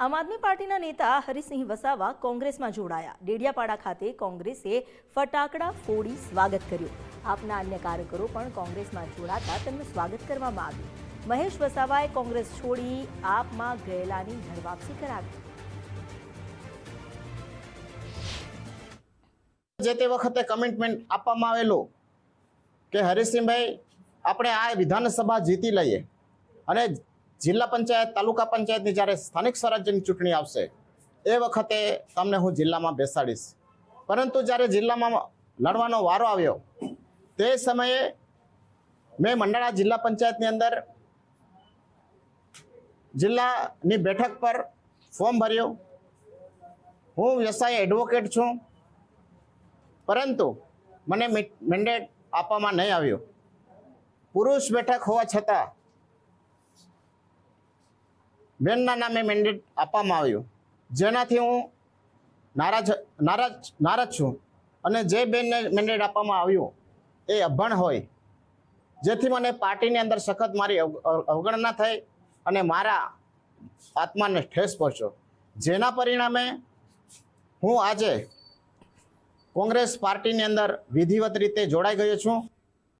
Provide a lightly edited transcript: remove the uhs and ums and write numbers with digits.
આમ આદમી પાર્ટીના નેતા હરિસિંહ વસાવા કોંગ્રેસમાં જોડાયા। ડેડિયાપાડા ખાતે કોંગ્રેસે ફટાકડા ફોડી સ્વાગત કર્યું। આપના અન્ય કાર્યકરો પણ કોંગ્રેસમાં જોડાતા તેમનું સ્વાગત કરવામાં આવ્યું। મહેશ વસાવાએ કોંગ્રેસ છોડી આપમાં ગયેલાની ઘરવાપસી કરાવી। જે તે વખતે કમિટમેન્ટ આપવામાં આવેલું કે હરિસિંહભાઈ આપણે આ વિધાનસભા જીતી લઈએ અને જિલ્લા પંચાયત તાલુકા પંચાયતની જ્યારે સ્થાનિક સ્વરાજ્યની ચૂંટણી આવશે એ વખતે તમને હું જિલ્લામાં બેસાડીશ। પરંતુ જ્યારે જિલ્લામાં લડવાનો વારો આવ્યો તે સમયે મેં મંડાળા જિલ્લા પંચાયતની અંદર જિલ્લાની બેઠક પર ફોર્મ ભર્યું। હું વ્યવસાય એડવોકેટ છું, પરંતુ મને મેન્ડેટ આપવામાં નહીં આવ્યું। પુરુષ બેઠક હોવા છતાં બેનના નામે મેન્ડેટ આપવામાં આવ્યું, જેનાથી હું નારાજ છું। અને જે બેનને મેન્ડેટ આપવામાં આવ્યું એ અભણ હોય, જેથી મને પાર્ટીની અંદર સખત મારી અવગણના થઈ અને મારા આત્માને ઠેસ પહોંચ્યો, જેના પરિણામે હું આજે કોંગ્રેસ પાર્ટીની અંદર વિધિવત રીતે જોડાઈ ગયો છું।